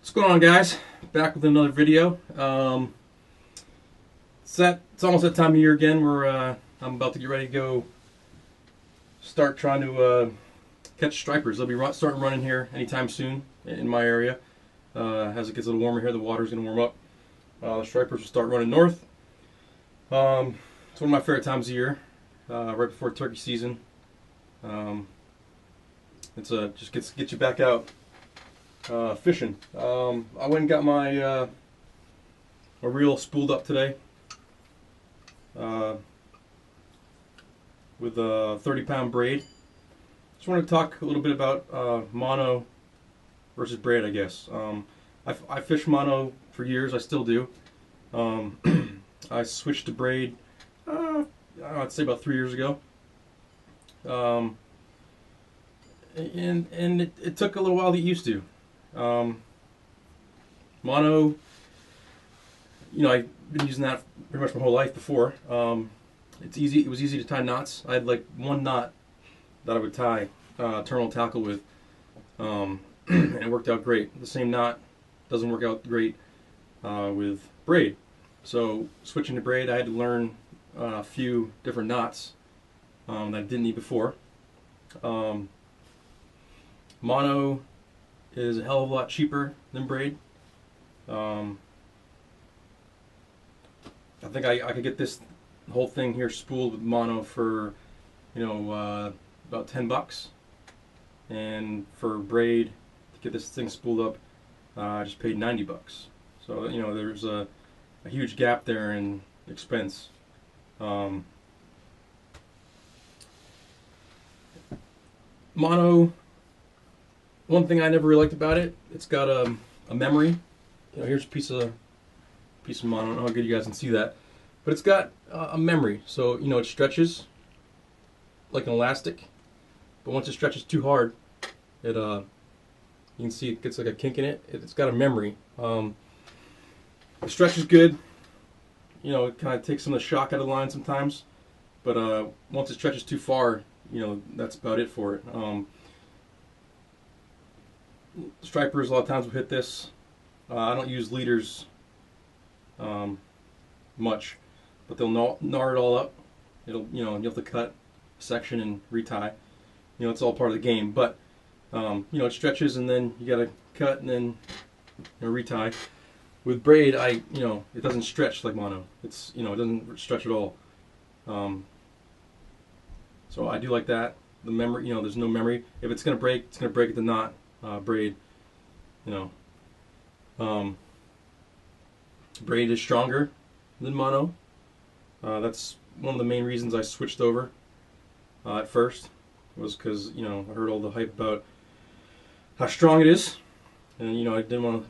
What's going on, guys? Back with another video. It's almost that time of year again where I'm about to get ready to go start trying to catch stripers. They'll be starting running here anytime soon in my area. As it gets a little warmer here, the water's going to warm up. The stripers will start running north. It's one of my favorite times of year, right before turkey season. It's just gets you back out fishing. I went and got my reel spooled up today with a 30-pound braid. Just wanted to talk a little bit about mono versus braid, I guess. I fished mono for years. I still do. I switched to braid, I'd say about 3 years ago. And it took a little while to get used to. Mono, I've been using that pretty much my whole life before. It's easy. It was easy to tie knots. I had like one knot that I would tie terminal tackle with, and it worked out great. The same knot doesn't work out great with braid. So switching to braid, I had to learn a few different knots that I didn't need before. Mono is a hell of a lot cheaper than braid. I think I could get this whole thing here spooled with mono for about $10, and for braid to get this thing spooled up, I just paid $90. So there's a huge gap there in expense. Mono, one thing I never really liked about it, it's got a memory. Here's a piece of mono. I don't know how good you guys can see that, but it's got a memory. So it stretches like an elastic, but once it stretches too hard, you can see it gets like a kink in it. It's got a memory. The stretch is good. It kind of takes some of the shock out of the line sometimes, but once it stretches too far, that's about it for it. Stripers a lot of times will hit this. I don't use leaders much, but they'll gnar it all up. You'll have to cut a section and retie. It's all part of the game. But it stretches, and then you gotta cut and then retie. With braid, it doesn't stretch like mono. It doesn't stretch at all. So I do like that. The memory, there's no memory. If it's gonna break, it's gonna break at the knot. Braid, braid is stronger than mono. That's one of the main reasons I switched over at first, was because I heard all the hype about how strong it is, and I didn't want to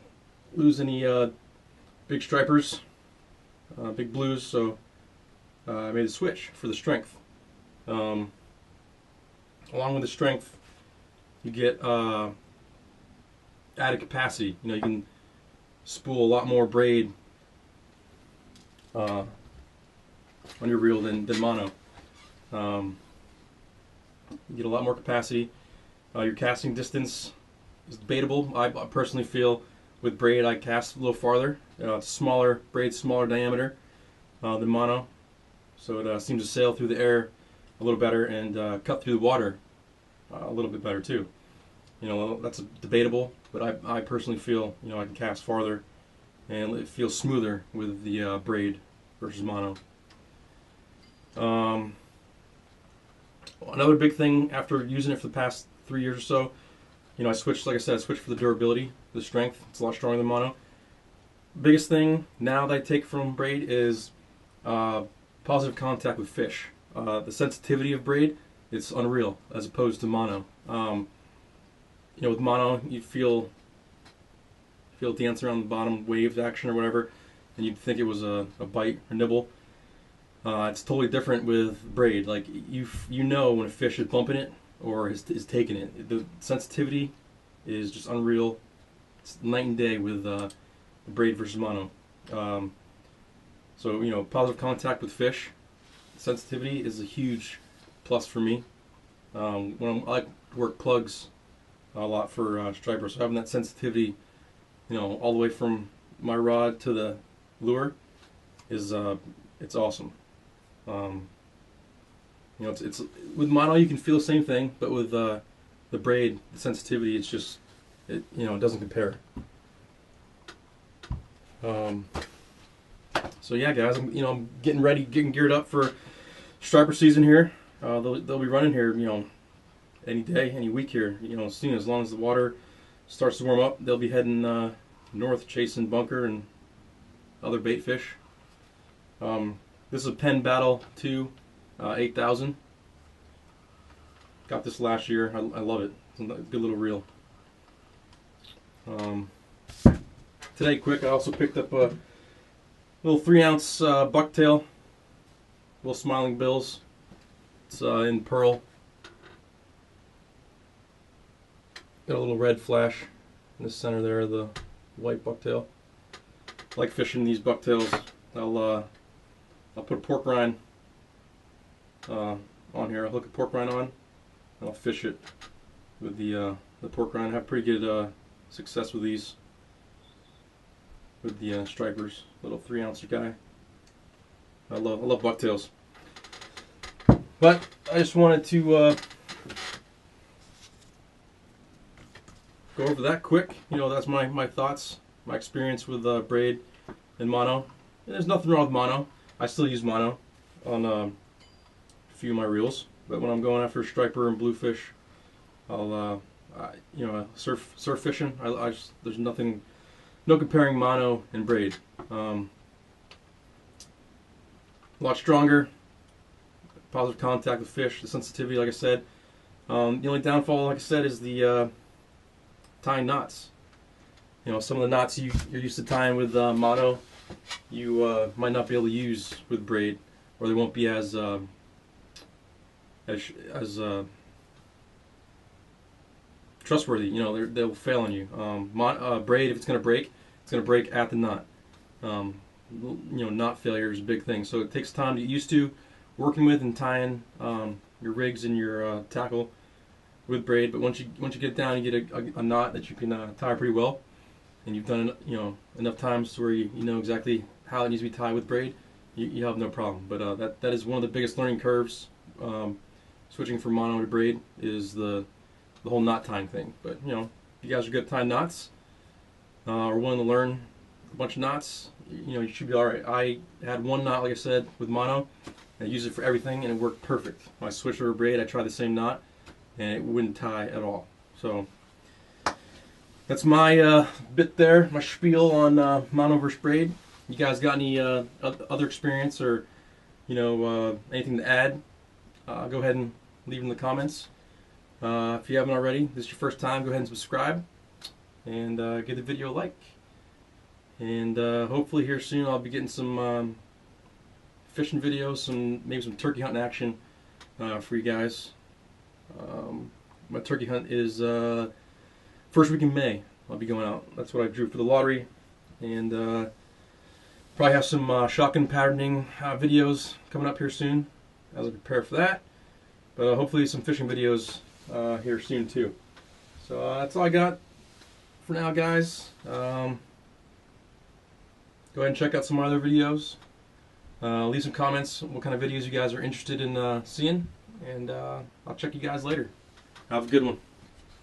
lose any big stripers, big blues, so I made a switch for the strength. Along with the strength, you get added capacity. You can spool a lot more braid on your reel than mono. You get a lot more capacity. Your casting distance is debatable. I personally feel with braid I cast a little farther. It's smaller braid, smaller diameter than mono, so it seems to sail through the air a little better and cut through the water a little bit better too. That's debatable, but I personally feel I can cast farther and it feels smoother with the braid versus mono. Another big thing after using it for the past 3 years or so, I switched, like I said, I switched for the durability, the strength. It's a lot stronger than mono. Biggest thing now that I take from braid is positive contact with fish. The sensitivity of braid, it's unreal as opposed to mono. With mono, you feel it dance around the bottom, wave action or whatever, and you'd think it was a bite or nibble. It's totally different with braid. Like you know when a fish is bumping it or is taking it. The sensitivity is just unreal. It's night and day with braid versus mono. So positive contact with fish, sensitivity is a huge plus for me. I like to work plugs a lot for stripers, so having that sensitivity you know, all the way from my rod to the lure is it's awesome. You know, it's with mono you can feel the same thing, but with the braid, the sensitivity, it's just it doesn't compare. So yeah, guys, I'm getting ready, getting geared up for striper season here. They'll be running here, any day, any week here, soon. As long as the water starts to warm up, they'll be heading north, chasing bunker and other bait fish. This is a Penn Battle 2 8000. Got this last year. I love it. It's a good little reel. Today, quick, I also picked up a little 3-ounce bucktail, little smiling bills. It's in pearl. Got a little red flash in the center there, the white bucktail. I like fishing these bucktails. I'll put a pork rind on here. I'll hook a pork rind on, and I'll fish it with the pork rind. I have pretty good success with these, with the stripers. Little 3-ounce guy. I love bucktails. But I just wanted to go over that quick. That's my thoughts, my experience with braid and mono. And there's nothing wrong with mono. I still use mono on a few of my reels, but when I'm going after striper and bluefish, I'll surf fishing. There's no comparing mono and braid. A lot stronger, positive contact with fish, the sensitivity, like I said. The only downfall, like I said, is the tying knots. Some of the knots you're used to tying with mono, you might not be able to use with braid, or they won't be as trustworthy. They'll fail on you. Braid, if it's going to break at the knot. Knot failure is a big thing, so it takes time to get used to working with and tying your rigs and your tackle with braid. But once you get it down, you get a knot that you can tie pretty well, and you've done it enough times to where you know exactly how it needs to be tied with braid. You have no problem. But that is one of the biggest learning curves. Switching from mono to braid is the whole knot tying thing. But if you guys are good at tying knots, or willing to learn a bunch of knots, you should be all right. I had one knot, like I said, with mono, and I used it for everything, and it worked perfect. When I switched over to braid, I tried the same knot, and it wouldn't tie at all. So that's my bit there, my spiel on mono versus braid. You guys got any other experience or anything to add? Go ahead and leave in the comments. If you haven't already, this is your first time, go ahead and subscribe, and give the video a like. And hopefully here soon I'll be getting some fishing videos, maybe some turkey hunting action for you guys. My turkey hunt is first week in May. I'll be going out. That's what I drew for the lottery, and probably have some shotgun patterning videos coming up here soon as I prepare for that. But hopefully some fishing videos here soon too. So that's all I got for now, guys. Go ahead and check out some other videos. Leave some comments what kind of videos you guys are interested in seeing, and I'll check you guys later. Have a good one.